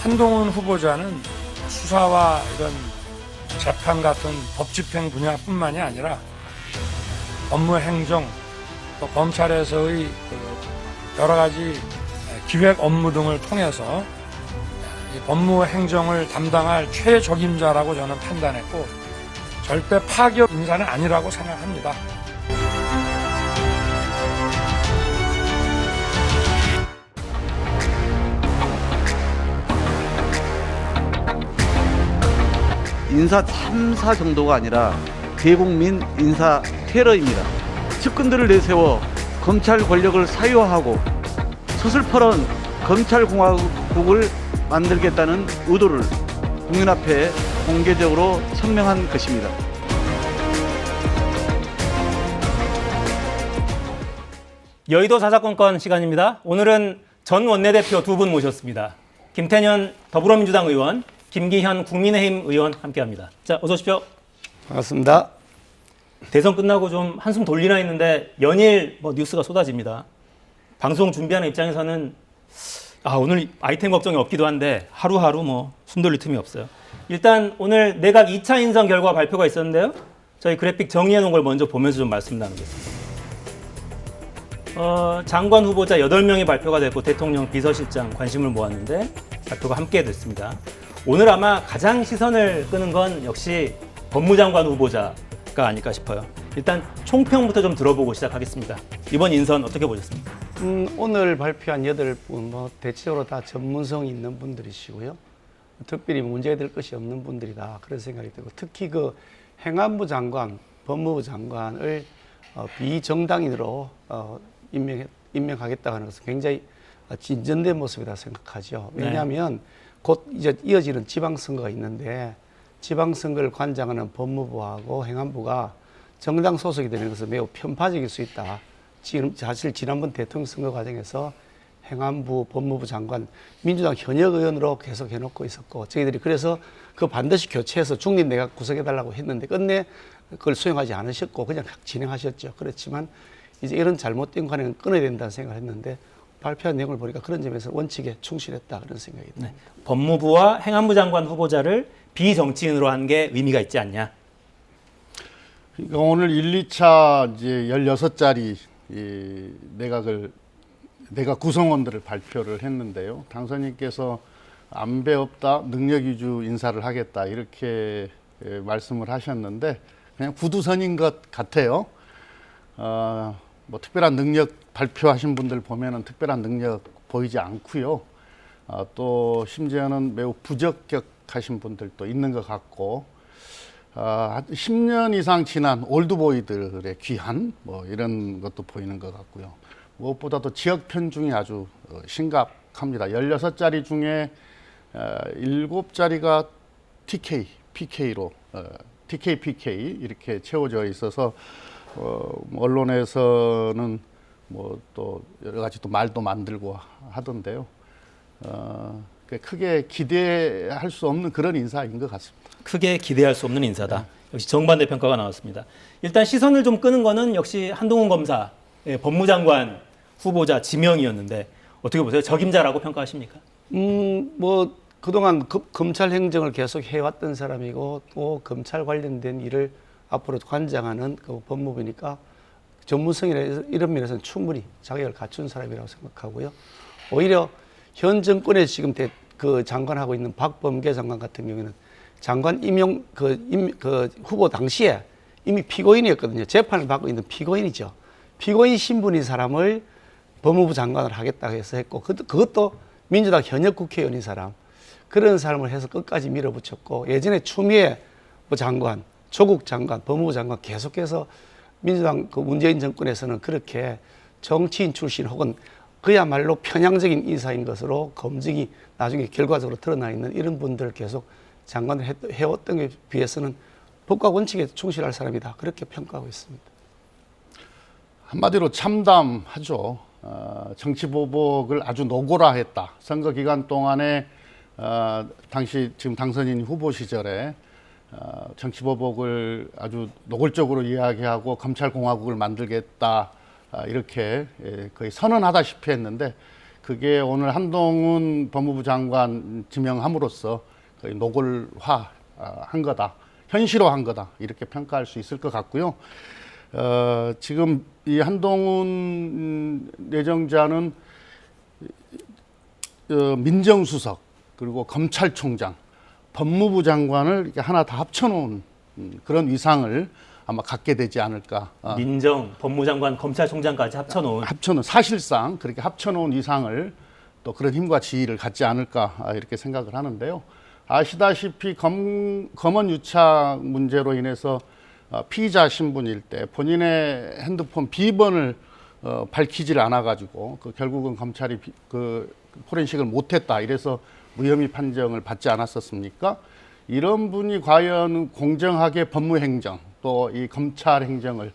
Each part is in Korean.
한동훈 후보자는 수사와 이런 재판 같은 법집행 분야뿐만이 아니라 업무행정, 또 검찰에서의 여러 가지 기획 업무 등을 통해서 이 법무행정을 담당할 최적임자라고 저는 판단했고 절대 파격 인사는 아니라고 생각합니다. 인사 참사 정도가 아니라 대국민 인사 테러입니다. 측근들을 내세워 검찰 권력을 사유화하고 서슬퍼런 검찰공화국을 만들겠다는 의도를 국민 앞에 공개적으로 천명한 것입니다. 여의도 사사건건 시간입니다. 오늘은 전 원내대표 두 분 모셨습니다. 김태년 더불어민주당 의원, 김기현 국민의힘 의원 함께합니다. 자, 어서 오십시오. 반갑습니다. 대선 끝나고 좀 한숨 돌리나 했는데 연일 뉴스가 쏟아집니다. 방송 준비하는 입장에서는 오늘 아이템 걱정이 없기도 한데 하루하루 숨 돌릴 틈이 없어요. 일단 오늘 내각 2차 인선 결과 발표가 있었는데요. 저희 그래픽 정리해 놓은 걸 먼저 보면서 좀 말씀 나누겠습니다. 장관 후보자 8명이 발표가 됐고 대통령 비서실장 관심을 모았는데 발표가 함께 됐습니다. 오늘 아마 가장 시선을 끄는 건 역시 법무장관 후보자가 아닐까 싶어요. 일단 총평부터 좀 들어보고 시작하겠습니다. 이번 인선 어떻게 보셨습니까? 오늘 발표한 8분 대체적으로 다 전문성이 있는 분들이시고요. 특별히 문제될 것이 없는 분들이다 그런 생각이 들고 특히 그 행안부 장관, 법무부 장관을 비정당인으로 임명하겠다고 하는 것은 굉장히 진전된 모습이다 생각하죠. 왜냐하면 곧 이제 이어지는 지방선거가 있는데 지방선거를 관장하는 법무부하고 행안부가 정당 소속이 되는 것은 매우 편파적일 수 있다. 지금 사실 지난번 대통령 선거 과정에서 행안부, 법무부 장관, 민주당 현역 의원으로 계속 해놓고 있었고 저희들이 그래서 그 반드시 교체해서 중립 내각 구성해달라고 했는데 끝내 그걸 수용하지 않으셨고 그냥 진행하셨죠. 그렇지만 이제 이런 잘못된 관행은 끊어야 된다는 생각을 했는데 발표한 내용을 보니까 그런 점에서 원칙에 충실했다 그런 생각이 듭니다. 네. 법무부와 행안부 장관 후보자를 비정치인으로 한 게 의미가 있지 않냐? 그러니까 오늘 1, 2차 이제 16자리 내각 구성원들을 발표를 했는데요. 당선인께서 안배 없다, 능력 위주 인사를 하겠다 이렇게 말씀을 하셨는데 그냥 구두선인 것 같아요. 특별한 능력 발표하신 분들 보면은 특별한 능력 보이지 않고요. 또 심지어는 매우 부적격하신 분들도 있는 것 같고 10년 이상 지난 올드보이들의 귀한 이런 것도 보이는 것 같고요. 무엇보다도 지역 편중이 아주 심각합니다. 16자리 중에 7자리가 TK, PK로 TK, PK 이렇게 채워져 있어서 언론에서는 또 여러 가지 또 말도 만들고 하던데요. 크게 기대할 수 없는 그런 인사인 것 같습니다. 크게 기대할 수 없는 인사다. 역시 정반대 평가가 나왔습니다. 일단 시선을 좀 끄는 거는 역시 한동훈 검사 법무장관 후보자 지명이었는데 어떻게 보세요? 적임자라고 평가하십니까? 그동안 검찰 행정을 계속 해왔던 사람이고 또 검찰 관련된 일을 앞으로 관장하는 그 법무부니까 전문성이나 이런 면에서는 충분히 자격을 갖춘 사람이라고 생각하고요. 오히려 현 정권에 지금 그 장관하고 있는 박범계 장관 같은 경우에는 장관 임용 후보 당시에 이미 피고인이었거든요. 재판을 받고 있는 피고인이죠. 피고인 신분인 사람을 법무부 장관을 하겠다고 해서 했고 그것도 민주당 현역 국회의원인 사람 그런 사람을 해서 끝까지 밀어붙였고 예전에 추미애 장관, 조국 장관, 법무부 장관 계속해서 민주당 그 문재인 정권에서는 그렇게 정치인 출신 혹은 그야말로 편향적인 인사인 것으로 검증이 나중에 결과적으로 드러나 있는 이런 분들을 계속 장관을 해왔던 것에 비해서는 법과 원칙에 충실할 사람이다. 그렇게 평가하고 있습니다. 한마디로 참담하죠. 정치보복을 아주 노골화했다. 선거 기간 동안에 당시 지금 당선인 후보 시절에 정치보복을 아주 노골적으로 이야기하고 검찰공화국을 만들겠다 이렇게 거의 선언하다시피 했는데 그게 오늘 한동훈 법무부 장관 지명함으로써 거의 노골화 한 거다, 현실화한 거다, 이렇게 평가할 수 있을 것 같고요. 지금 이 한동훈 내정자는 민정수석, 그리고 검찰총장, 법무부 장관을 이렇게 하나 다 합쳐놓은 그런 위상을 아마 갖게 되지 않을까. 민정, 법무장관, 검찰총장까지 합쳐놓은 사실상 그렇게 합쳐놓은 위상을, 또 그런 힘과 지위를 갖지 않을까, 이렇게 생각을 하는데요. 아시다시피 검언 유착 문제로 인해서 피의자 신분일 때 본인의 핸드폰 비번을 밝히질 않아가지고 결국은 검찰이 포렌식을 못했다, 이래서 무혐의 판정을 받지 않았었습니까? 이런 분이 과연 공정하게 법무행정, 또 이 검찰 행정을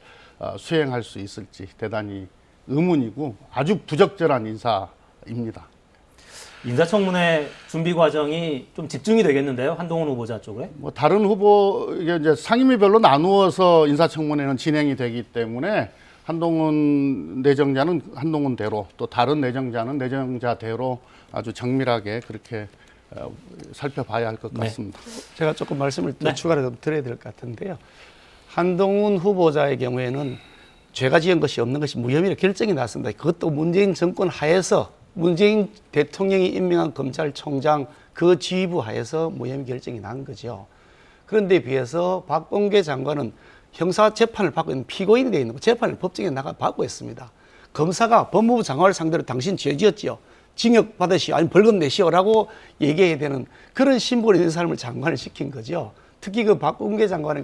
수행할 수 있을지 대단히 의문이고 아주 부적절한 인사입니다. 인사청문회 준비 과정이 좀 집중이 되겠는데요, 한동훈 후보자 쪽에? 뭐 다른 후보, 이게 이제 상임위별로 나누어서 인사청문회는 진행이 되기 때문에 한동훈 내정자는 한동훈대로, 또 다른 내정자는 내정자대로 아주 정밀하게 그렇게 살펴봐야 할 것 같습니다. 제가 조금 말씀을 또 네. 추가로 좀 드려야 될 것 같은데요. 한동훈 후보자의 경우에는 죄가 지은 것이 없는 것이 무혐의로 결정이 났습니다. 그것도 문재인 정권 하에서 문재인 대통령이 임명한 검찰총장 그 지휘부 하에서 무혐의 결정이 난 거죠. 그런데 비해서 박범계 장관은 형사 재판을 받고 있는 피고인이 되어 있는 거, 재판을 법정에 나가 받고 있습니다. 검사가 법무부 장관을 상대로 당신 죄 지었지요, 징역 받으시오, 아니면 벌금 내시오라고 얘기해야 되는 그런 신분이 있는 사람을 장관을 시킨 거죠. 특히 그 박범계 장관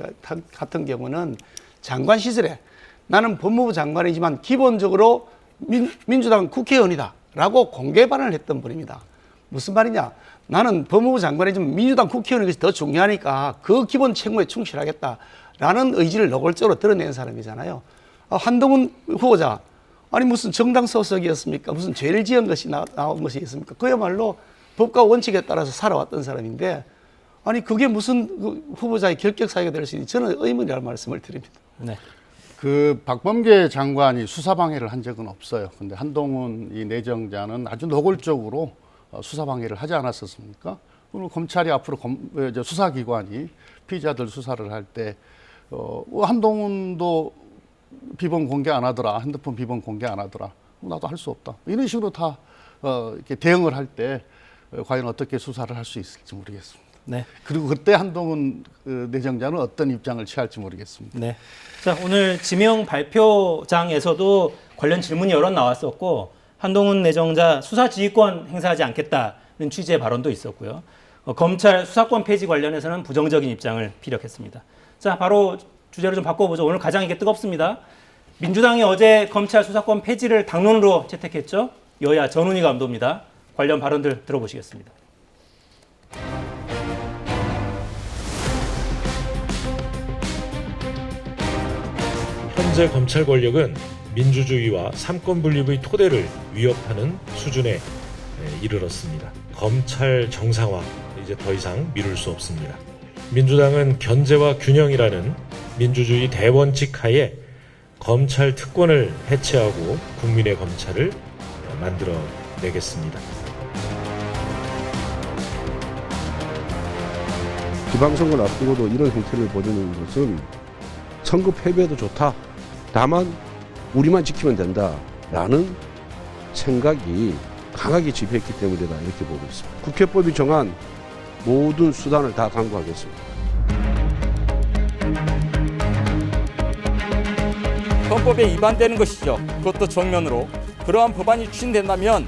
같은 경우는 장관 시절에 나는 법무부 장관이지만 기본적으로 민주당 국회의원이다 라고 공개 발언을 했던 분입니다. 무슨 말이냐, 나는 법무부 장관이지만 민주당 국회의원이 것이 더 중요하니까 그 기본 책무에 충실하겠다라는 의지를 노골적으로 드러낸 사람이잖아요. 한동훈 후보자, 아니 무슨 정당 소속이었습니까? 무슨 죄를 지은 것이 나온 것이 있습니까? 그야말로 법과 원칙에 따라서 살아왔던 사람인데, 아니 그게 무슨 후보자의 결격 사유가 될 수 있는지 저는 의문이라는 말씀을 드립니다. 네. 박범계 장관이 수사방해를 한 적은 없어요. 근데 한동훈 이 내정자는 아주 노골적으로 수사방해를 하지 않았었습니까? 오늘 검찰이 앞으로 수사기관이 피의자들 수사를 할 때 한동훈도 비번 공개 안 하더라, 핸드폰 비번 공개 안 하더라, 나도 할 수 없다, 이런 식으로 다 이렇게 대응을 할 때 과연 어떻게 수사를 할 수 있을지 모르겠습니다. 네. 그리고 그때 한동훈 내정자는 어떤 입장을 취할지 모르겠습니다. 네. 자, 오늘 지명 발표장에서도 관련 질문이 여러 나왔었고, 한동훈 내정자 수사 지휘권 행사하지 않겠다는 취지의 발언도 있었고요. 검찰 수사권 폐지 관련해서는 부정적인 입장을 피력했습니다. 자, 바로 주제를 좀 바꿔보죠. 오늘 가장 이게 뜨겁습니다. 민주당이 어제 검찰 수사권 폐지를 당론으로 채택했죠. 여야 전훈희 감도입니다. 관련 발언들 들어보시겠습니다. 현재 검찰 권력은 민주주의와 삼권 분립의 토대를 위협하는 수준에 이르렀습니다. 검찰 정상화 이제 더 이상 미룰 수 없습니다. 민주당은 견제와 균형이라는 민주주의 대원칙 하에 검찰 특권을 해체하고 국민의 검찰을 만들어내겠습니다. 지방선거를 앞두고도 이런 행태를 보이는 것은 선거 패배도 좋다, 다만 우리만 지키면 된다라는 생각이 강하게 지배했기 때문이다, 이렇게 보고 있습니다. 국회법이 정한 모든 수단을 다 강구하겠습니다. 헌법에 위반되는 것이죠. 그것도 정면으로. 그러한 법안이 추진된다면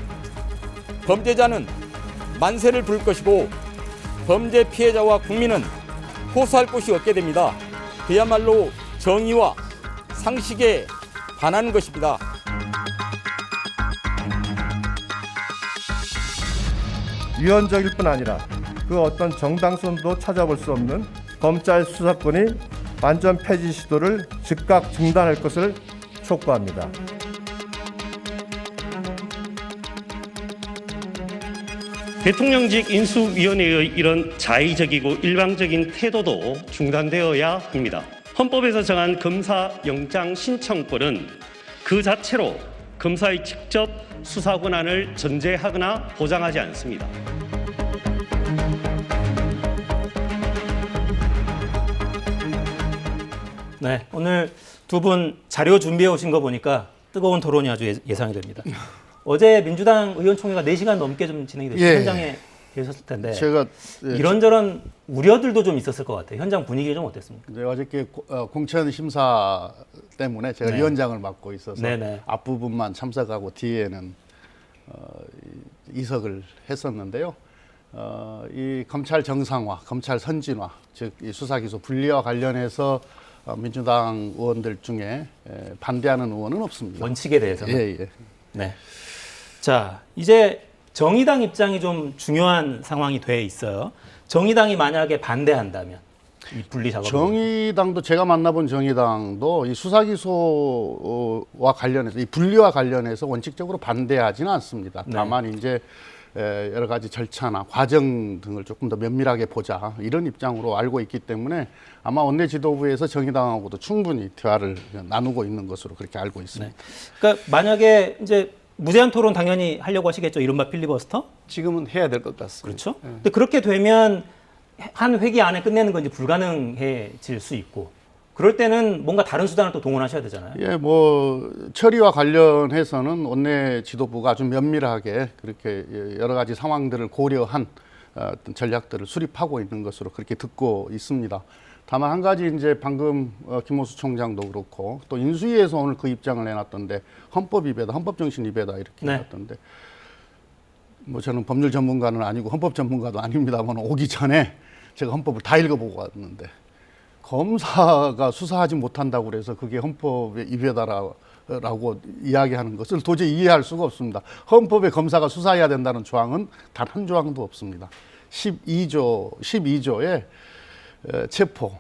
범죄자는 만세를 부를 것이고 범죄 피해자와 국민은 호소할 곳이 없게 됩니다. 그야말로 정의와 상식에 반하는 것입니다. 위헌적일 뿐 아니라 그 어떤 정당성도 찾아볼 수 없는 검찰 수사권이 완전 폐지 시도를 즉각 중단할 것을 촉구합니다. 대통령직 인수위원회의 이런 자의적이고 일방적인 태도도 중단되어야 합니다. 헌법에서 정한 검사 영장 신청권은 그 자체로 검사의 직접 수사 권한을 전제하거나 보장하지 않습니다. 네, 오늘 두 분 자료 준비해 오신 거 보니까 뜨거운 토론이 아주 예상이 됩니다. 어제 민주당 의원총회가 4시간 넘게 좀 진행이 됐어요. 예. 현장에 계셨을 텐데 제가 이런저런 우려들도 좀 있었을 것 같아요. 현장 분위기가 좀 어땠습니까? 네, 어저께 공천 심사 때문에 제가 네. 위원장을 맡고 있어서 네네. 앞부분만 참석하고 뒤에는 이석을 했었는데요. 이 검찰 정상화, 검찰 선진화, 즉 이 수사기소 분리와 관련해서 민주당 의원들 중에 반대하는 의원은 없습니다. 원칙에 대해서는. 예. 네. 자, 이제 정의당 입장이 좀 중요한 상황이 돼 있어요. 정의당이 만약에 반대한다면 이 분리 작업. 정의당도 제가 만나본 정의당도 이 수사기소와 관련해서 이 분리와 관련해서 원칙적으로 반대하지는 않습니다. 네. 다만 이제 여러 가지 절차나 과정 등을 조금 더 면밀하게 보자 이런 입장으로 알고 있기 때문에 아마 원내 지도부에서 정의당하고도 충분히 대화를 나누고 있는 것으로 그렇게 알고 있습니다. 네. 그러니까 만약에 이제 무제한 토론 당연히 하려고 하시겠죠. 이른바 필리버스터? 지금은 해야 될 것 같습니다. 그렇죠. 근데 그렇게 되면 한 회기 안에 끝내는 건 이제 불가능해질 수 있고 그럴 때는 뭔가 다른 수단을 또 동원하셔야 되잖아요. 예, 뭐 처리와 관련해서는 원내 지도부가 아주 면밀하게 그렇게 여러 가지 상황들을 고려한 어떤 전략들을 수립하고 있는 것으로 그렇게 듣고 있습니다. 다만 한 가지 이제 방금 김호수 총장도 그렇고 또 인수위에서 오늘 그 입장을 내놨던데 헌법 위배다, 헌법 정신 위배다 이렇게 네. 내놨던데 뭐 저는 법률 전문가는 아니고 헌법 전문가도 아닙니다만 오기 전에 제가 헌법을 다 읽어보고 왔는데 검사가 수사하지 못한다고 그래서 그게 헌법의 위배다라고 이야기하는 것을 도저히 이해할 수가 없습니다. 헌법에 검사가 수사해야 된다는 조항은 단 한 조항도 없습니다. 12조에 체포,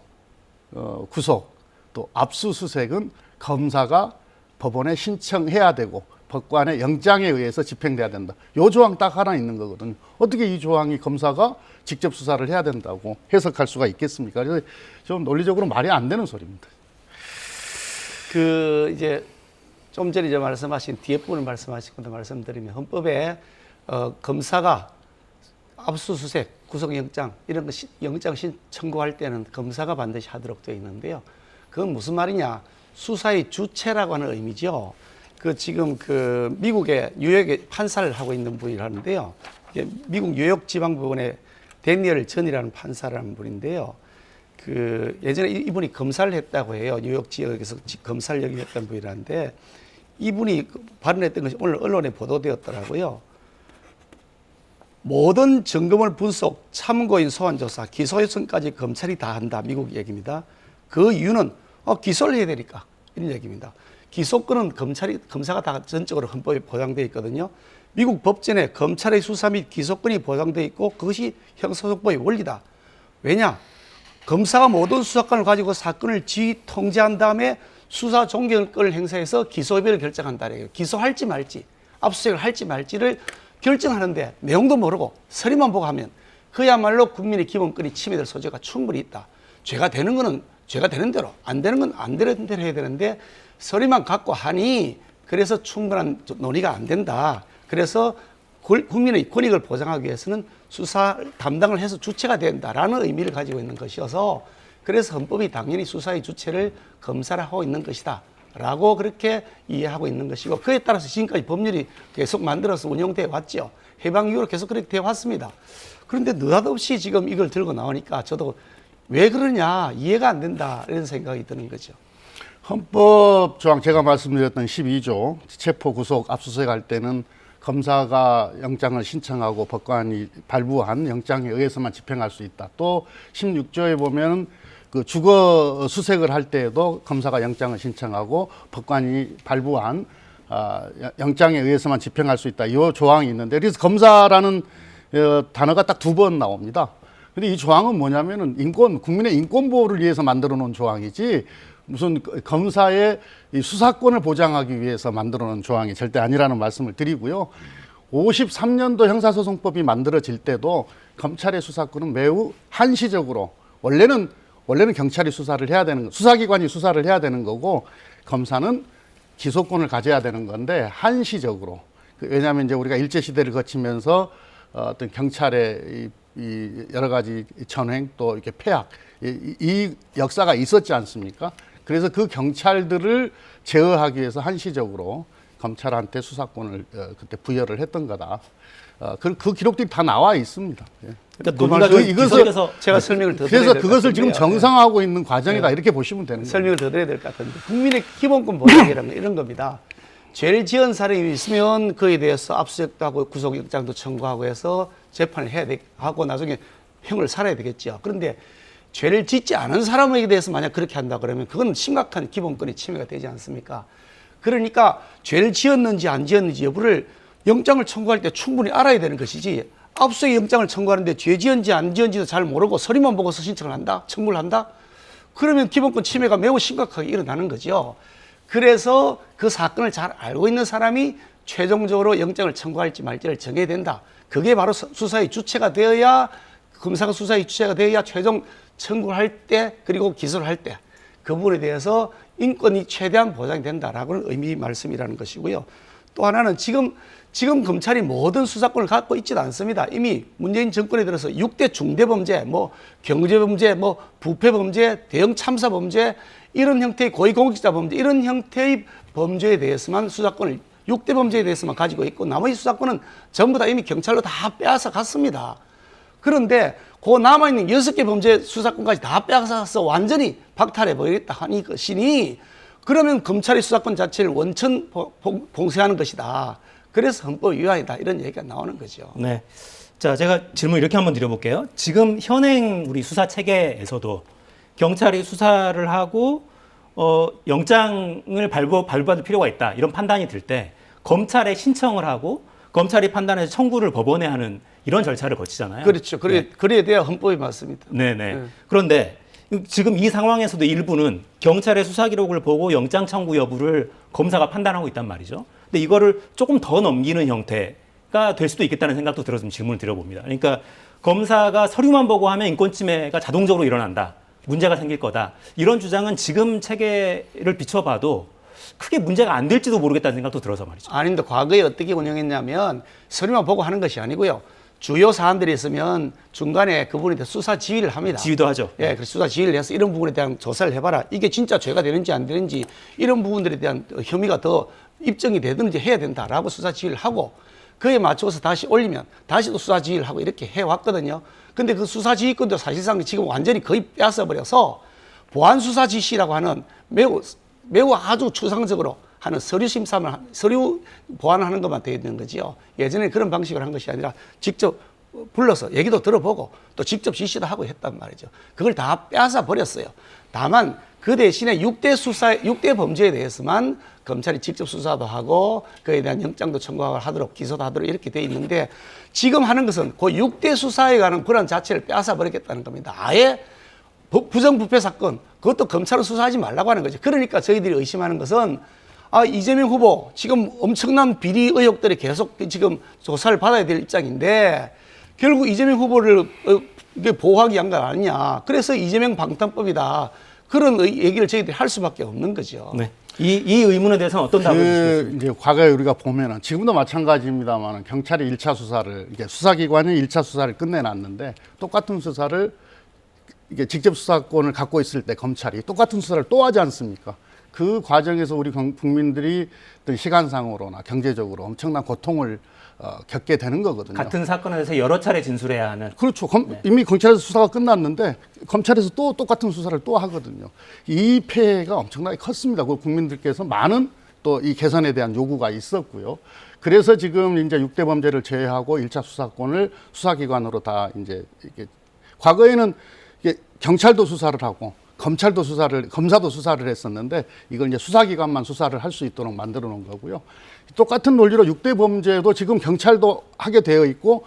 구속, 또 압수수색은 검사가 법원에 신청해야 되고 법관의 영장에 의해서 집행돼야 된다. 이 조항 딱 하나 있는 거거든요. 어떻게 이 조항이 검사가 직접 수사를 해야 된다고 해석할 수가 있겠습니까? 그래서 좀 논리적으로 말이 안 되는 소리입니다. 그 이제 좀 전에 이제 말씀하신 뒤에 부분을 말씀하신 것도 말씀드리면 헌법에 검사가 압수수색, 구속영장 이런 거 영장 청구할 때는 검사가 반드시 하도록 되어 있는데요. 그건 무슨 말이냐? 수사의 주체라고 하는 의미죠. 그 지금 그 미국의 뉴욕에 판사를 하고 있는 분이라는데요. 미국 뉴욕 지방법원의 데니얼 전이라는 판사라는 분인데요. 그 예전에 이분이 검사를 했다고 해요. 뉴욕 지역에서 검사를 역임했던 분이라는데 이분이 발언했던 것이 오늘 언론에 보도되었더라고요. 모든 증거물 분석, 참고인 소환 조사, 기소 요청까지 검찰이 다 한다. 미국 얘기입니다. 그 이유는 기소를 해야 되니까 이런 얘기입니다. 기소권은 검사가 다 전적으로 헌법에 보장되어 있거든요. 미국 법전에 검찰의 수사 및 기소권이 보장되어 있고 그것이 형사소송법의 원리다. 왜냐? 검사가 모든 수사권을 가지고 사건을 지휘 통제한 다음에 수사 종결권을 행사해서 기소 여부를 결정한다. 기소할지 말지, 압수수색을 할지 말지를 결정하는데 내용도 모르고 서류만 보고 하면 그야말로 국민의 기본권이 침해될 소지가 충분히 있다. 죄가 되는 거는 죄가 되는 대로, 안 되는 건 안 되는 대로 해야 되는데 서류만 갖고 하니 그래서 충분한 논의가 안 된다. 그래서 국민의 권익을 보장하기 위해서는 수사 담당을 해서 주체가 된다라는 의미를 가지고 있는 것이어서 그래서 헌법이 당연히 수사의 주체를 검사를 하고 있는 것이다. 라고 그렇게 이해하고 있는 것이고 그에 따라서 지금까지 법률이 계속 만들어서 운영되어 왔죠. 해방 이후로 계속 그렇게 되어 왔습니다. 그런데 느닷없이 지금 이걸 들고 나오니까 저도 왜 그러냐 이해가 안 된다 이런 생각이 드는 거죠. 헌법 조항 제가 말씀드렸던 12조 체포, 구속, 압수수색 할 때는 검사가 영장을 신청하고 법관이 발부한 영장에 의해서만 집행할 수 있다. 또 16조에 보면 그 주거 수색을 할 때에도 검사가 영장을 신청하고 법관이 발부한 영장에 의해서만 집행할 수 있다. 이 조항이 있는데 그래서 검사라는 단어가 딱 2번 나옵니다. 근데 이 조항은 뭐냐면은 국민의 인권 보호를 위해서 만들어 놓은 조항이지 무슨 검사의 이 수사권을 보장하기 위해서 만들어 놓은 조항이 절대 아니라는 말씀을 드리고요. 53년도 형사소송법이 만들어질 때도 검찰의 수사권은 매우 한시적으로 원래는 경찰이 수사를 해야 되는 수사기관이 수사를 해야 되는 거고 검사는 기소권을 가져야 되는 건데 한시적으로 왜냐하면 이제 우리가 일제 시대를 거치면서 어떤 경찰의 이 여러 가지 전횡 또 이렇게 폐악 이 역사가 있었지 않습니까? 그래서 그 경찰들을 제어하기 위해서 한시적으로 검찰한테 수사권을 그때 부여를 했던 거다. 그 기록들이 다 나와 있습니다. 예. 그러니까 논의가 좀 이것을 제가 설명을 더 드려야 그래서 될것 그것을 지금 같은데요. 정상화하고 있는 과정이다 이렇게 보시면 되는 거예요. 설명을 더 드려야 될 것 같은데 국민의 기본권 보장이라는 건 이런 겁니다. 죄를 지은 사람이 있으면 그에 대해서 압수수색도 하고 구속영장도 청구하고 해서 재판을 해야 하고 나중에 형을 살아야 되겠죠. 그런데 죄를 짓지 않은 사람에게 대해서 만약 그렇게 한다 그러면 그건 심각한 기본권의 침해가 되지 않습니까? 그러니까 죄를 지었는지 안 지었는지 여부를 영장을 청구할 때 충분히 알아야 되는 것이지 압수수색 영장을 청구하는데 죄 지었는지 안 지었는지도 잘 모르고 서류만 보고서 신청을 한다? 청구를 한다? 그러면 기본권 침해가 매우 심각하게 일어나는 거죠. 그래서 그 사건을 잘 알고 있는 사람이 최종적으로 영장을 청구할지 말지를 정해야 된다. 그게 바로 수사의 주체가 되어야 검사가 수사의 주체가 되어야 최종 청구를 할 때 그리고 기소를 할 때 그 부분에 대해서 인권이 최대한 보장이 된다라고는 의미 말씀이라는 것이고요. 또 하나는 지금 검찰이 모든 수사권을 갖고 있지도 않습니다. 이미 문재인 정권에 들어서 6대 중대범죄, 뭐 경제범죄, 뭐 부패범죄, 대형 참사범죄 이런 형태의 고위공직자 범죄 이런 형태의 범죄에 대해서만 수사권을 6대 범죄에 대해서만 가지고 있고 나머지 수사권은 전부 다 이미 경찰로 다 빼앗아 갔습니다. 그런데 그 남아있는 6개 범죄 수사권까지 다 빼앗아서 완전히 박탈해버리겠다 하니 것이니 그러면 검찰의 수사권 자체를 원천 봉쇄하는 것이다. 그래서 헌법 위반이다. 이런 얘기가 나오는 거죠. 네. 자, 제가 질문 이렇게 한번 드려볼게요. 지금 현행 우리 수사 체계에서도 경찰이 수사를 하고 영장을 발부받을 필요가 있다. 이런 판단이 들 때 검찰에 신청을 하고 검찰이 판단해서 청구를 법원에 하는 이런 절차를 거치잖아요. 그렇죠. 그래야 돼야 헌법이 맞습니다. 네네. 그런데 지금 이 상황에서도 일부는 경찰의 수사 기록을 보고 영장 청구 여부를 검사가 판단하고 있단 말이죠. 근데 이거를 조금 더 넘기는 형태가 될 수도 있겠다는 생각도 들어서 좀 질문을 드려봅니다. 그러니까 검사가 서류만 보고 하면 인권 침해가 자동적으로 일어난다. 문제가 생길 거다. 이런 주장은 지금 체계를 비춰봐도 크게 문제가 안 될지도 모르겠다는 생각도 들어서 말이죠. 아닌데 과거에 어떻게 운영했냐면 서류만 보고 하는 것이 아니고요. 주요 사안들이 있으면 중간에 그 부분에 대해 수사 지휘를 합니다. 지휘도 하죠. 예, 그래서 수사 지휘를 해서 이런 부분에 대한 조사를 해봐라. 이게 진짜 죄가 되는지 안 되는지 이런 부분들에 대한 혐의가 더 입증이 되든지 해야 된다라고 수사 지휘를 하고 그에 맞춰서 다시 올리면 다시 또 수사 지휘를 하고 이렇게 해왔거든요. 근데 그 수사 지휘권도 사실상 지금 완전히 거의 빼앗아버려서 보안 수사 지시라고 하는 매우 아주 추상적으로 하는 서류 보완을 하는 것만 되어 있는 거지요. 예전에 그런 방식으로 한 것이 아니라 직접 불러서 얘기도 들어보고 또 직접 지시도 하고 했단 말이죠. 그걸 다 빼앗아 버렸어요. 다만 그 대신에 6대 범죄에 대해서만 검찰이 직접 수사도 하고 그에 대한 영장도 청구하도록 기소도 하도록 이렇게 돼 있는데 지금 하는 것은 그 6대 수사에 관한 권한 자체를 빼앗아 버리겠다는 겁니다. 아예 부정부패 사건 그것도 검찰은 수사하지 말라고 하는 거죠. 그러니까 저희들이 의심하는 것은 이재명 후보 지금 엄청난 비리 의혹들이 계속 지금 조사를 받아야 될 입장인데 결국 이재명 후보를 보호하기 위한 거 아니냐. 그래서 이재명 방탄법이다. 그런 얘기를 저희들이 할 수밖에 없는 거죠. 네. 이 의문에 대해서는 어떤 답을 주시겠습니까? 이제 과거에 우리가 보면은 지금도 마찬가지입니다만 경찰이 1차 수사를 이게 수사기관이 1차 수사를 끝내놨는데 똑같은 수사를 이게 직접 수사권을 갖고 있을 때 검찰이 똑같은 수사를 또 하지 않습니까? 그 과정에서 우리 국민들이 어떤 시간상으로나 경제적으로 엄청난 고통을 겪게 되는 거거든요. 같은 사건에 대해서 여러 차례 진술해야 하는. 그렇죠. 이미 경찰에서 수사가 끝났는데 검찰에서 또 똑같은 수사를 또 하거든요. 이 폐해가 엄청나게 컸습니다. 그 국민들께서 많은 또 이 개선에 대한 요구가 있었고요. 그래서 지금 이제 6대 범죄를 제외하고 1차 수사권을 수사기관으로 다 이제 이게 과거에는 이게 경찰도 수사를 하고 검사도 수사를 했었는데 이걸 이제 수사기관만 수사를 할 수 있도록 만들어 놓은 거고요. 똑같은 논리로 6대 범죄도 지금 경찰도 하게 되어 있고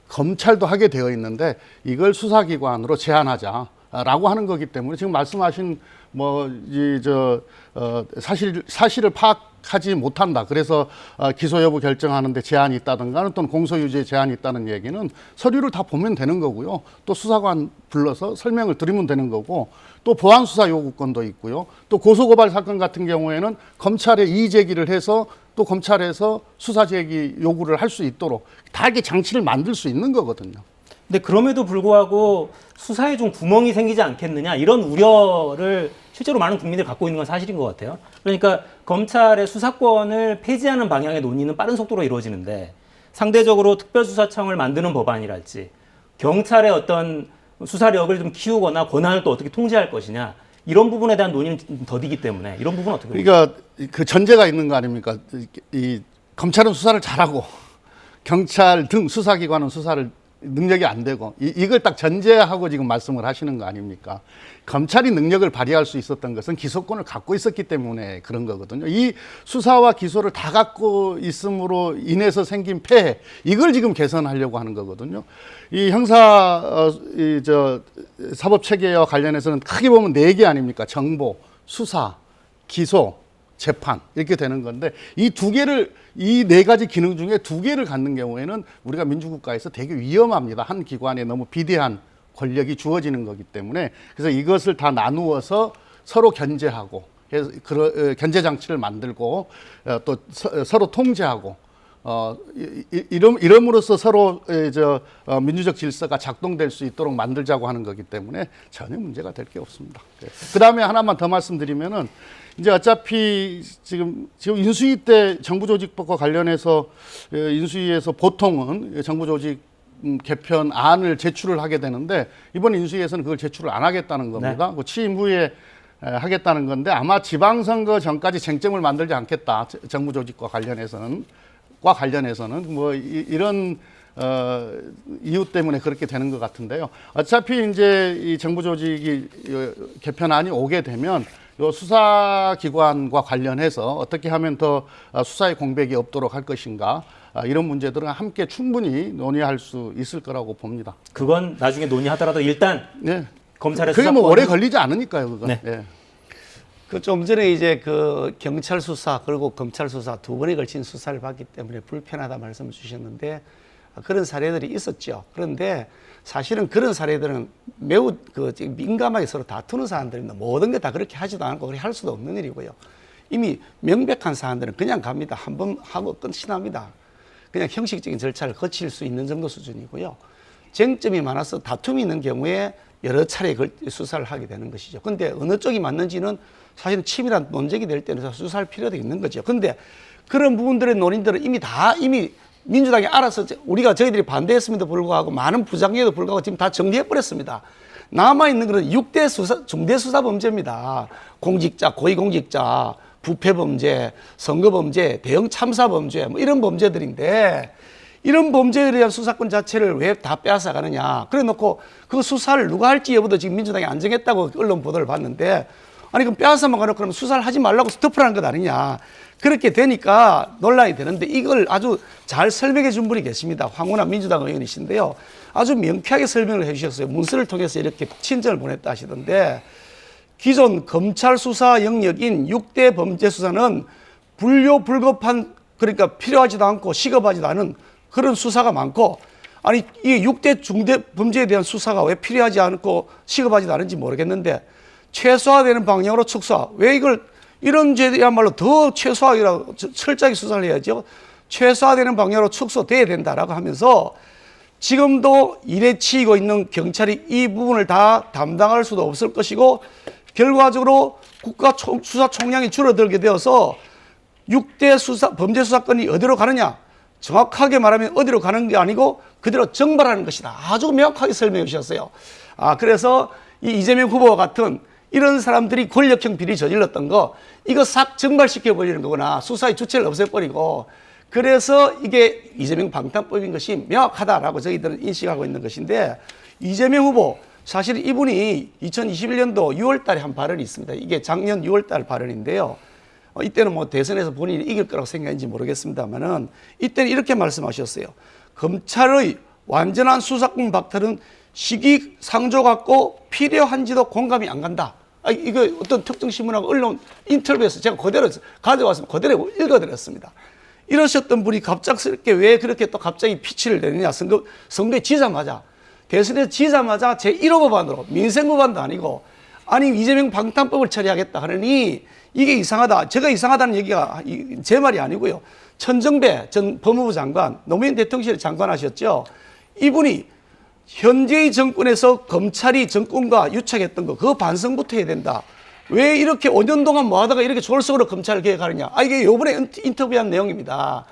검찰도 하게 되어 있는데 이걸 수사기관으로 제한하자. 라고 하는 거기 때문에 지금 말씀하신 사실을 파악하지 못한다. 그래서 기소 여부 결정하는데 제한이 있다든가 또는 공소유지에 제한이 있다는 얘기는 서류를 다 보면 되는 거고요. 또 수사관 불러서 설명을 드리면 되는 거고 또 보안 수사 요구권도 있고요. 또 고소고발 사건 같은 경우에는 검찰에 이의 제기를 해서 또 검찰에서 수사 제기 요구를 할 수 있도록 다 이렇게 장치를 만들 수 있는 거거든요. 근데 그럼에도 불구하고 수사에 좀 구멍이 생기지 않겠느냐 이런 우려를 실제로 많은 국민들이 갖고 있는 건 사실인 것 같아요. 그러니까 검찰의 수사권을 폐지하는 방향의 논의는 빠른 속도로 이루어지는데 상대적으로 특별수사청을 만드는 법안이랄지 경찰의 어떤 수사력을 좀 키우거나 권한을 또 어떻게 통제할 것이냐 이런 부분에 대한 논의는 좀 더디기 때문에 이런 부분은 어떻게 보십니까? 그러니까 그 전제가 있는 거 아닙니까? 이 검찰은 수사를 잘하고 경찰 등 수사기관은 수사를 능력이 안 되고 이걸 딱 전제하고 지금 말씀을 하시는 거 아닙니까? 검찰이 능력을 발휘할 수 있었던 것은 기소권을 갖고 있었기 때문에 그런 거거든요. 이 수사와 기소를 다 갖고 있음으로 인해서 생긴 폐해 이걸 지금 개선하려고 하는 거거든요. 이 형사 사법 체계와 관련해서는 크게 보면 4개 아닙니까? 정보, 수사, 기소, 재판 이렇게 되는 건데 이 4가지 기능 중에 2개를 갖는 경우에는 우리가 민주국가에서 되게 위험합니다. 한 기관에 너무 비대한 권력이 주어지는 거기 때문에 그래서 이것을 다 나누어서 서로 견제하고 견제 장치를 만들고 또 서로 통제하고 이름으로써 서로 민주적 질서가 작동될 수 있도록 만들자고 하는 거기 때문에 전혀 문제가 될 게 없습니다. 그 다음에 하나만 더 말씀드리면은 이제 어차피 지금 인수위 때 정부조직법과 관련해서 인수위에서 보통은 정부조직 개편안을 제출을 하게 되는데 이번 인수위에서는 그걸 제출을 안 하겠다는 겁니다. 네. 취임 후에 하겠다는 건데 아마 지방선거 전까지 쟁점을 만들지 않겠다. 정부조직과 관련해서는 뭐 이런 이유 때문에 그렇게 되는 것 같은데요. 어차피 이제 이 정부조직이 개편안이 오게 되면 요 수사기관과 관련해서 어떻게 하면 더 수사의 공백이 없도록 할 것인가 이런 문제들은 함께 충분히 논의할 수 있을 거라고 봅니다. 그건 나중에 논의하더라도 일단 네. 검찰의 그게 수사권 뭐 오래 걸리지 않으니까요. 그건. 네. 네. 그 좀 전에 이제 그 경찰 수사 그리고 검찰 수사 2번에 걸친 수사를 받기 때문에 불편하다 말씀을 주셨는데 그런 사례들이 있었죠. 그런데 사실은 그런 사례들은 매우 민감하게 서로 다투는 사안들입니다. 모든 게 다 그렇게 하지도 않고 그렇게 할 수도 없는 일이고요. 이미 명백한 사안들은 그냥 갑니다. 한 번 하고 끝이 납니다. 그냥 형식적인 절차를 거칠 수 있는 정도 수준이고요. 쟁점이 많아서 다툼이 있는 경우에 여러 차례 수사를 하게 되는 것이죠. 근데 어느 쪽이 맞는지는 사실은 치밀한 논쟁이 될 때는 수사할 필요도 있는 거죠. 근데 그런 부분들의 논의들은 이미 민주당이 알아서 저희들이 반대했음에도 불구하고 많은 부작용에도 불구하고 지금 다 정리해버렸습니다. 남아있는 것은 6대 중대수사범죄입니다. 공직자, 고위공직자, 부패범죄, 선거범죄, 대형 참사범죄 뭐 이런 범죄들인데 이런 범죄에 대한 수사권 자체를 왜 다 빼앗아가느냐. 그래 놓고 그 수사를 누가 할지 여부도 지금 민주당이 안 정했다고 언론 보도를 봤는데 아니 그럼 빼앗아만 가놓고 그러면 수사를 하지 말라고 스톱을 하는 것 아니냐. 그렇게 되니까 논란이 되는데 이걸 아주 잘 설명해 준 분이 계십니다. 황운하 민주당 의원이신데요. 아주 명쾌하게 설명을 해 주셨어요. 문서를 통해서 이렇게 친전을 보냈다 하시던데 기존 검찰 수사 영역인 6대 범죄 수사는 불효불급한 그러니까 필요하지도 않고 시급하지도 않은 그런 수사가 많고 아니 이 6대 중대 범죄에 대한 수사가 왜 필요하지 않고 시급하지도 않은지 모르겠는데 최소화되는 방향으로 축소화. 왜 이런 죄야말로 더 최소화하기라고 철저하게 수사를 해야죠. 최소화되는 방향으로 축소돼야 된다라고 하면서 지금도 일에 치이고 있는 경찰이 이 부분을 다 담당할 수도 없을 것이고 결과적으로 국가 수사 총량이 줄어들게 되어서 6대 범죄 수사권이 어디로 가느냐? 정확하게 말하면 어디로 가는 게 아니고 그대로 정발하는 것이다. 아주 명확하게 설명해 주셨어요. 그래서 이 이재명 후보와 같은 이런 사람들이 권력형 비리 저질렀던 거 이거 싹 정발시켜 버리는 거구나. 수사의 주체를 없애버리고 그래서 이게 이재명 방탄법인 것이 명확하다라고 저희들은 인식하고 있는 것인데 이재명 후보 사실 이분이 2021년도 6월 달에 한 발언이 있습니다. 이게 작년 6월 달 발언인데요. 이때는 뭐 대선에서 본인이 이길 거라고 생각했는지 모르겠습니다만은 이때는 이렇게 말씀하셨어요. 검찰의 완전한 수사권 박탈은 시기상조 갖고 필요한지도 공감이 안 간다. 이거 어떤 특정 신문하고 언론 인터뷰에서 제가 그대로 가져와서 그대로 읽어드렸습니다. 이러셨던 분이 갑작스럽게 왜 그렇게 또 갑자기 피치를 내느냐. 선거에 지자마자, 대선에 지자마자 제1호 법안으로, 민생법안도 아니고, 아니 이재명 방탄법을 처리하겠다 하느니 이게 이상하다. 제가 이상하다는 얘기가 제 말이 아니고요. 천정배 전 법무부 장관, 노무현 대통령실 장관 하셨죠. 이분이 현재의 정권에서 검찰이 정권과 유착했던 거, 그거 반성부터 해야 된다. 왜 이렇게 5년 동안 뭐 하다가 이렇게 졸속으로 검찰을 개혁하느냐. 이게 요번에 인터뷰한 내용입니다.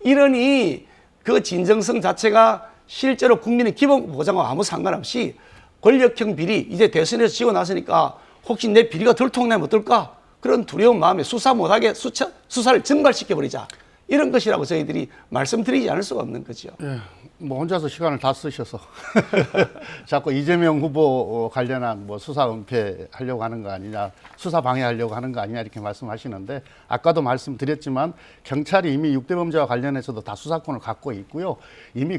이러니 그 진정성 자체가 실제로 국민의 기본 보장과 아무 상관없이 권력형 비리, 이제 대선에서 지고 나서니까 혹시 내 비리가 덜 통나면 어떨까? 그런 두려운 마음에 수사 못하게 수사를 증발시켜버리자. 이런 것이라고 저희들이 말씀드리지 않을 수가 없는 거죠. 예, 뭐 혼자서 시간을 다 쓰셔서 자꾸 이재명 후보 관련한 뭐 수사 은폐하려고 하는 거 아니냐, 수사 방해하려고 하는 거 아니냐 이렇게 말씀하시는데, 아까도 말씀드렸지만 경찰이 이미 6대 범죄와 관련해서도 다 수사권을 갖고 있고요. 이미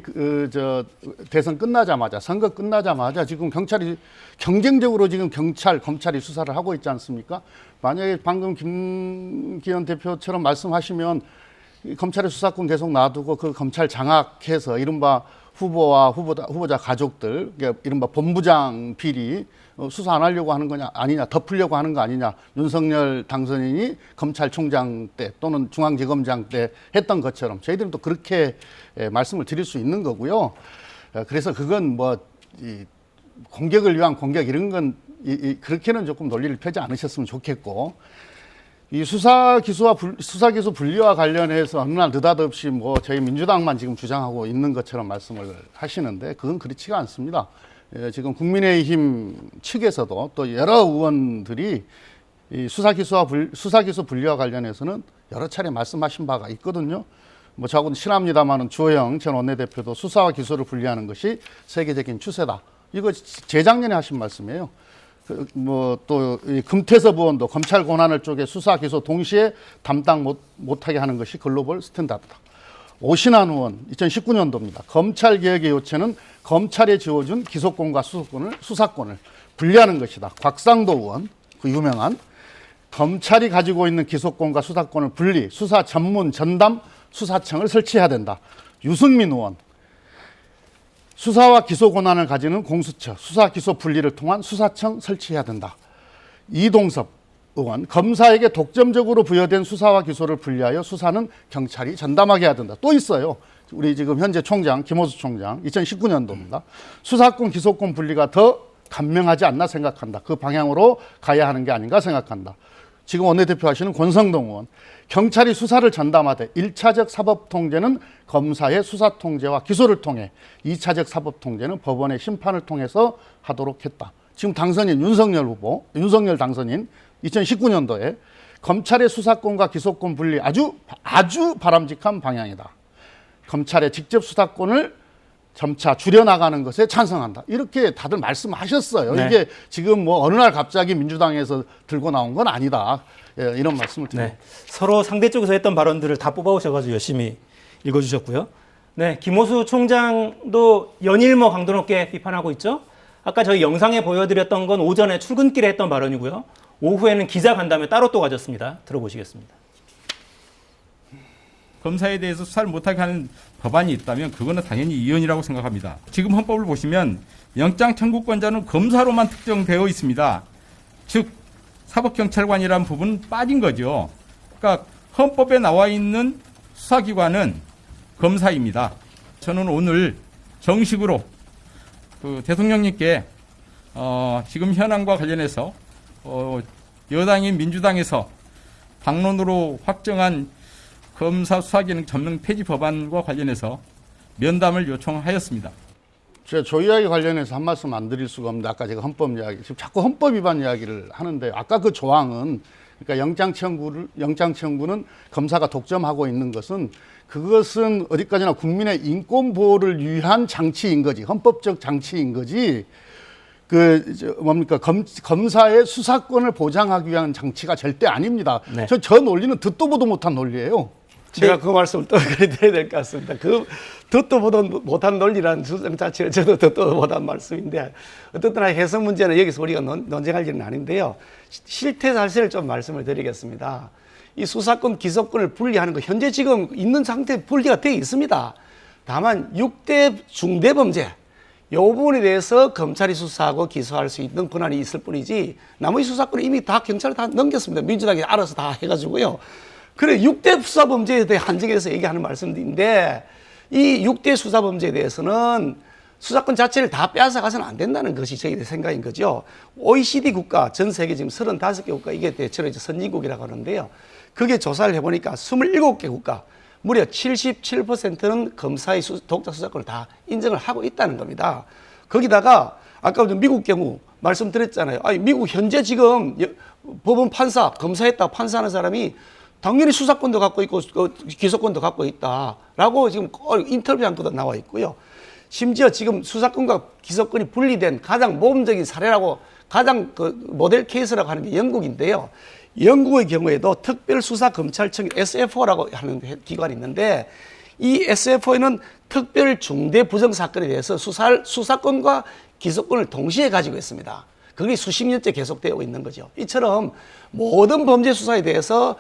대선 끝나자마자, 선거 끝나자마자 지금 경찰이 경쟁적으로 지금 검찰이 수사를 하고 있지 않습니까? 만약에 방금 김기현 대표처럼 말씀하시면 검찰의 수사권 계속 놔두고 그 검찰 장악해서 이른바 후보와 후보자 가족들, 이른바 본부장 비리 수사 안 하려고 하는 거냐 아니냐, 덮으려고 하는 거 아니냐, 윤석열 당선인이 검찰총장 때 또는 중앙지검장 때 했던 것처럼 저희들은 또 그렇게 말씀을 드릴 수 있는 거고요. 그래서 그건 뭐 공격을 위한 공격 이런 건 그렇게는 조금 논리를 펴지 않으셨으면 좋겠고, 이 수사 기소 분리와 관련해서 어느 날 느닷없이 뭐 저희 민주당만 지금 주장하고 있는 것처럼 말씀을 하시는데 그건 그렇지가 않습니다. 지금 국민의힘 측에서도 또 여러 의원들이 이 수사 기소 분리와 관련해서는 여러 차례 말씀하신 바가 있거든요. 뭐 저하고는 친합니다만은 주호영 전 원내대표도 수사와 기소를 분리하는 것이 세계적인 추세다. 이거 재작년에 하신 말씀이에요. 뭐 또 금태섭 의원도 검찰 권한을 쪼개 수사 기소 동시에 담당 못하게 하는 것이 글로벌 스탠다드다. 오신환 의원 2019년도입니다. 검찰 개혁의 요체는 검찰에 지어준 기소권과 수사권을 분리하는 것이다. 곽상도 의원, 그 유명한 검찰이 가지고 있는 기소권과 수사권을 분리, 수사 전문 전담 수사청을 설치해야 된다. 유승민 의원, 수사와 기소 권한을 가지는 공수처, 수사 기소 분리를 통한 수사청 설치해야 된다. 이동섭 의원, 검사에게 독점적으로 부여된 수사와 기소를 분리하여 수사는 경찰이 전담하게 해야 된다. 또 있어요. 우리 지금 현재 총장, 김호수 총장, 2019년도입니다. 수사권, 기소권 분리가 더 간명하지 않나 생각한다. 그 방향으로 가야 하는 게 아닌가 생각한다. 지금 원내대표 하시는 권성동 의원, 경찰이 수사를 전담하되 1차적 사법통제는 검사의 수사통제와 기소를 통해 2차적 사법통제는 법원의 심판을 통해서 하도록 했다. 지금 당선인 윤석열 당선인 2019년도에 검찰의 수사권과 기소권 분리 아주 바람직한 방향이다. 검찰의 직접 수사권을 점차 줄여나가는 것에 찬성한다. 이렇게 다들 말씀하셨어요. 네. 이게 지금 뭐 어느 날 갑자기 민주당에서 들고 나온 건 아니다. 예, 이런 말씀을 드립니다. 네. 서로 상대 쪽에서 했던 발언들을 다 뽑아오셔가지고 열심히 읽어주셨고요. 네, 김호수 총장도 연일모 강도 높게 비판하고 있죠. 아까 저희 영상에 보여드렸던 건 오전에 출근길에 했던 발언이고요. 오후에는 기자간담회 따로 또 가졌습니다. 들어보시겠습니다. 검사에 대해서 수사를 못하게 하는 법안이 있다면 그거는 당연히 이연이라고 생각합니다. 지금 헌법을 보시면 영장 청구권자는 검사로만 특정되어 있습니다. 즉 사법경찰관이라는 부분은 빠진 거죠. 그러니까 헌법에 나와 있는 수사기관은 검사입니다. 저는 오늘 정식으로 그 대통령님께 지금 현안과 관련해서 여당인 민주당에서 당론으로 확정한 검사 수사기능 전면 폐지 법안과 관련해서 면담을 요청하였습니다. 제가 저 이야기 관련해서 한 말씀 안 드릴 수가 없는데, 아까 제가 헌법 이야기, 지금 자꾸 헌법 위반 이야기를 하는데, 아까 그 조항은, 그러니까 영장 청구는 검사가 독점하고 있는 것은, 그것은 어디까지나 국민의 인권 보호를 위한 장치인 거지, 헌법적 장치인 거지, 검사의 수사권을 보장하기 위한 장치가 절대 아닙니다. 네. 저 논리는 듣도 보도 못한 논리예요. 제가 그 말씀을 또 드려야 될 것 같습니다. 그 듣도 보도 못한 논리라는 주장 자체를 저도 듣도 못한 말씀인데 어떻든 해석 문제는 여기서 우리가 논쟁할 일은 아닌데요. 실태 사실을 좀 말씀을 드리겠습니다. 이 수사권, 기소권을 분리하는 거 현재 지금 있는 상태에 분리가 되어 있습니다. 다만 6대 중대범죄 이 부분에 대해서 검찰이 수사하고 기소할 수 있는 권한이 있을 뿐이지 나머지 수사권은 이미 다 경찰에 다 넘겼습니다. 민주당이 알아서 다 해가지고요. 그래 6대 수사범죄에 대해 한정해서 얘기하는 말씀인데 이 6대 수사범죄에 대해서는 수사권 자체를 다 빼앗아가서는 안 된다는 것이 저희의 생각인 거죠. OECD 국가, 전 세계 지금 35개 국가, 이게 대체로 이제 선진국이라고 하는데요. 그게 조사를 해보니까 27개 국가, 무려 77%는 검사의 독자 수사권을 다 인정을 하고 있다는 겁니다. 거기다가 아까 미국 경우 말씀드렸잖아요. 아니, 미국 현재 지금 법원 판사, 검사했다 판사하는 사람이 당연히 수사권도 갖고 있고 기소권도 갖고 있다라고 지금 인터뷰한도 나와 있고요. 심지어 지금 수사권과 기소권이 분리된 가장 모범적인 사례라고 가장 그 모델 케이스라고 하는 게 영국인데요. 영국의 경우에도 특별수사검찰청 SFO라고 하는 기관이 있는데 이 SFO에는 특별 중대 부정 사건에 대해서 수사권과 기소권을 동시에 가지고 있습니다. 그게 수십 년째 계속되고 있는 거죠. 이처럼 모든 범죄 수사에 대해서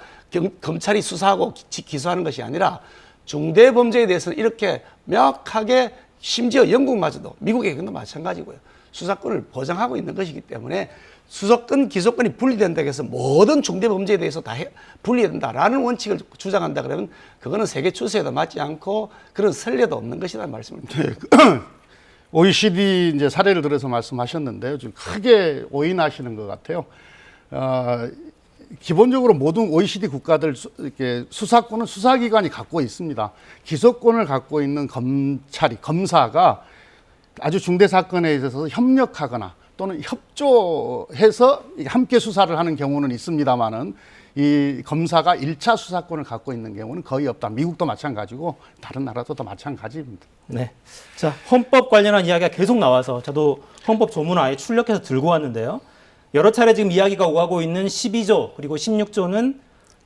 검찰이 수사하고 기소하는 것이 아니라 중대 범죄에 대해서는 이렇게 명확하게 심지어 영국마저도 미국의 경우도 마찬가지고요. 수사권을 보장하고 있는 것이기 때문에 수사권, 기소권이 분리된다고 해서 모든 중대범죄에 대해서 다 분리된다라는 원칙을 주장한다 그러면 그거는 세계 추세에도 맞지 않고 그런 선례도 없는 것이라는 말씀을 드립니다. OECD 이제 사례를 들어서 말씀하셨는데요. 좀 크게 오인하시는 것 같아요. 기본적으로 모든 OECD 국가들 이렇게 수사권은 수사기관이 갖고 있습니다. 기소권을 갖고 있는 검사가 아주 중대 사건에 있어서 협력하거나 또는 협조해서 함께 수사를 하는 경우는 있습니다만은 이 검사가 1차 수사권을 갖고 있는 경우는 거의 없다. 미국도 마찬가지고 다른 나라도 다 마찬가지입니다. 네. 자, 헌법 관련한 이야기가 계속 나와서 저도 헌법 조문을 아예 출력해서 들고 왔는데요. 여러 차례 지금 이야기가 오가고 있는 12조 그리고 16조는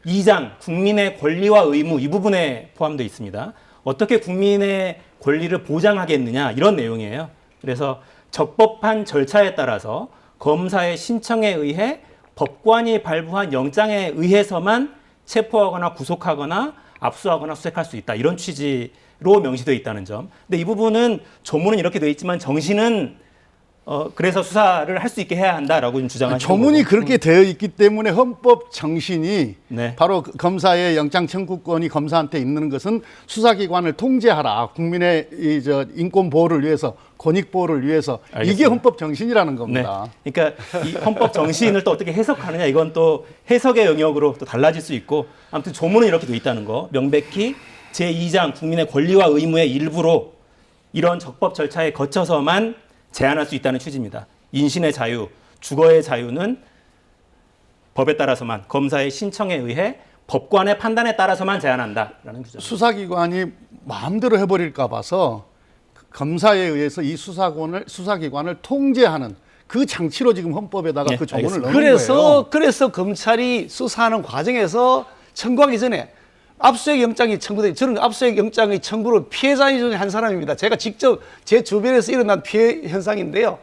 2장 국민의 권리와 의무 이 부분에 포함되어 있습니다. 어떻게 국민의 권리를 보장하겠느냐 이런 내용이에요. 그래서 적법한 절차에 따라서 검사의 신청에 의해 법관이 발부한 영장에 의해서만 체포하거나 구속하거나 압수하거나 수색할 수 있다. 이런 취지로 명시되어 있다는 점. 근데 이 부분은 조문은 이렇게 되어 있지만 정신은 그래서 수사를 할 수 있게 해야 한다라고 좀 주장하시는 조문이 거고. 그렇게 되어 있기 때문에 헌법 정신이 네. 바로 검사의 영장 청구권이 검사한테 있는 것은 수사기관을 통제하라. 국민의 인권 보호를 위해서, 권익 보호를 위해서 알겠습니다. 이게 헌법 정신이라는 겁니다. 네. 그러니까 이 헌법 정신을 또 어떻게 해석하느냐 이건 또 해석의 영역으로 또 달라질 수 있고 아무튼 조문은 이렇게 돼 있다는 거 명백히 제2장 국민의 권리와 의무의 일부로 이런 적법 절차에 거쳐서만 제한할 수 있다는 취지입니다. 인신의 자유, 주거의 자유는 법에 따라서만 검사의 신청에 의해 법관의 판단에 따라서만 제한한다라는 규정. 수사기관이 마음대로 해버릴까 봐서 검사에 의해서 이 수사기관을 통제하는 그 장치로 지금 헌법에다가 네, 그 조문을 넣은 그래서 거예요. 그래서 검찰이 수사하는 과정에서 청구하기 전에 압수수색 영장이 청구돼. 저는 압수수색 영장의 청구를 피해자 중에 한 사람입니다. 제가 직접 제 주변에서 일어난 피해 현상인데요.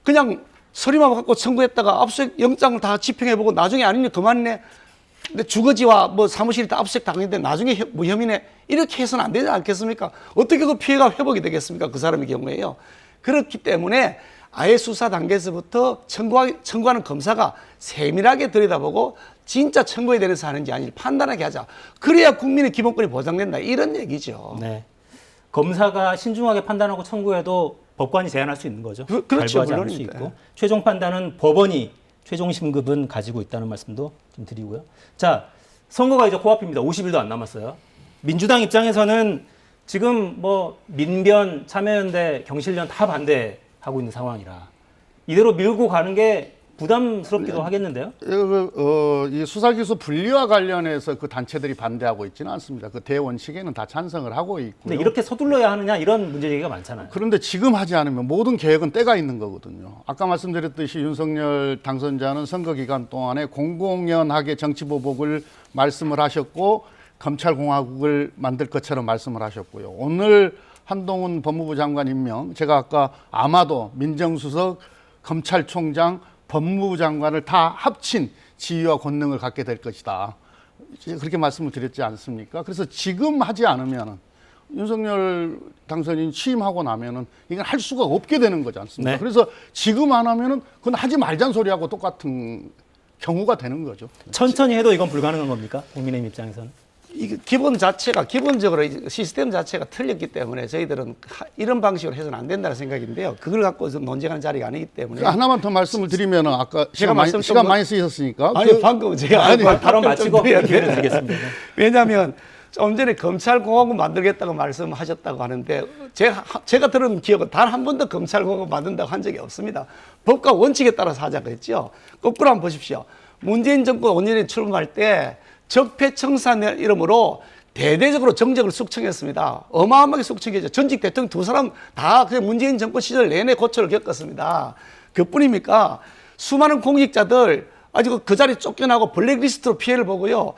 그냥 서류만 갖고 청구했다가 압수수색 영장을 다 집행해보고 나중에 아니면 그만네. 근데 주거지와 뭐 사무실이 다 압수수색 당했는데 나중에 무혐의네. 이렇게 해서는 안 되지 않겠습니까? 어떻게 그 피해가 회복이 되겠습니까? 그 사람의 경우에요. 그렇기 때문에 아예 수사 단계에서부터 청구하는 검사가 세밀하게 들여다보고 진짜 청구에 대해서 하는지 아닌지 판단하게 하자. 그래야 국민의 기본권이 보장된다. 이런 얘기죠. 네. 검사가 신중하게 판단하고 청구해도 법관이 제한할 수 있는 거죠. 그렇죠. 발부하지 않을 수 있고 최종 판단은 법원이 최종 심급은 가지고 있다는 말씀도 좀 드리고요. 자, 선거가 이제 코앞입니다. 50일도 안 남았어요. 민주당 입장에서는 지금 뭐 민변, 참여연대, 경실련 다 반대하고 있는 상황이라 이대로 밀고 가는 게 부담스럽기도 하겠는데요. 이 수사기소 분리와 관련해서 그 단체들이 반대하고 있지는 않습니다. 그 대원칙에는 다 찬성을 하고 있고요. 근데 이렇게 서둘러야 하느냐 이런 문제 제기가 많잖아요. 그런데 지금 하지 않으면 모든 계획은 때가 있는 거거든요. 아까 말씀드렸듯이 윤석열 당선자는 선거 기간 동안에 공공연하게 정치보복을 말씀을 하셨고 검찰공화국을 만들 것처럼 말씀을 하셨고요. 오늘 한동훈 법무부 장관 임명, 제가 아까 아마도 민정수석, 검찰총장, 법무부 장관을 다 합친 지위와 권능을 갖게 될 것이다. 그렇게 말씀을 드렸지 않습니까? 그래서 지금 하지 않으면 윤석열 당선인 취임하고 나면은 이건 할 수가 없게 되는 거지 않습니까? 네. 그래서 지금 안 하면은 그건 하지 말자는 소리하고 똑같은 경우가 되는 거죠. 천천히 해도 이건 불가능한 겁니까? 국민의힘 입장에서는. 이 기본적으로 이 시스템 자체가 틀렸기 때문에 저희들은 이런 방식으로 해서는 안 된다는 생각인데요. 그걸 갖고 논쟁하는 자리가 아니기 때문에. 하나만 더 말씀을 드리면 아까 시간 많이 쓰셨으니까. 아니 방금 제가 발언 마치고 기회를 드리겠습니다. 왜냐하면 좀 전에 검찰공화국 만들겠다고 말씀하셨다고 하는데 제가 들은 기억은 단 한 번도 검찰공화국 만든다고 한 적이 없습니다. 법과 원칙에 따라서 하자고 했죠. 거꾸로 한번 보십시오. 문재인 정권 5년에 출범할 때 적폐청산 이름으로 대대적으로 정적을 숙청했습니다. 어마어마하게 숙청했죠. 전직 대통령 두 사람 다 그냥 문재인 정권 시절 내내 고초를 겪었습니다. 그뿐입니까? 수많은 공직자들 아직 그 자리에 쫓겨나고 블랙리스트로 피해를 보고요.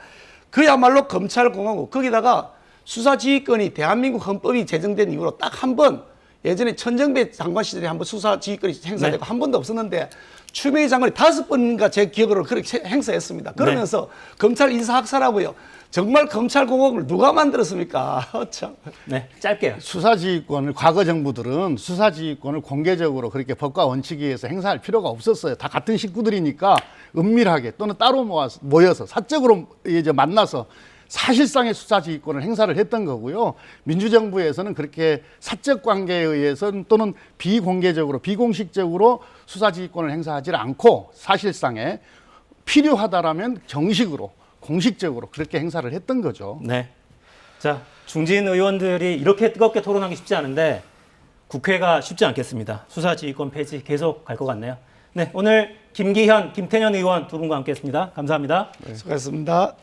그야말로 검찰공화국, 거기다가 수사지휘권이 대한민국 헌법이 제정된 이후로 딱 한 번, 예전에 천정배 장관 시절에 한번 수사지휘권이 행사되고 한 번도 없었는데 추미애 장관이 5번인가 제 기억으로 그렇게 행사했습니다. 그러면서 검찰 인사학살하고요. 정말 검찰공화국을 누가 만들었습니까? 참. 네, 짧게요. 수사지휘권을 과거 정부들은 수사지휘권을 공개적으로 그렇게 법과 원칙에 의해서 행사할 필요가 없었어요. 다 같은 식구들이니까 은밀하게 또는 따로 모여서 사적으로 이제 만나서 사실상의 수사지휘권을 행사를 했던 거고요. 민주정부에서는 그렇게 사적 관계에 의해서 또는 비공개적으로 비공식적으로 수사지휘권을 행사하지 않고 사실상에 필요하다라면 정식으로 공식적으로 그렇게 행사를 했던 거죠. 네. 자, 중진 의원들이 이렇게 뜨겁게 토론하기 쉽지 않은데 국회가 쉽지 않겠습니다. 수사지휘권 폐지 계속 갈 것 같네요. 네, 오늘 김기현, 김태년 의원 두 분과 함께했습니다. 감사합니다. 수고하셨습니다.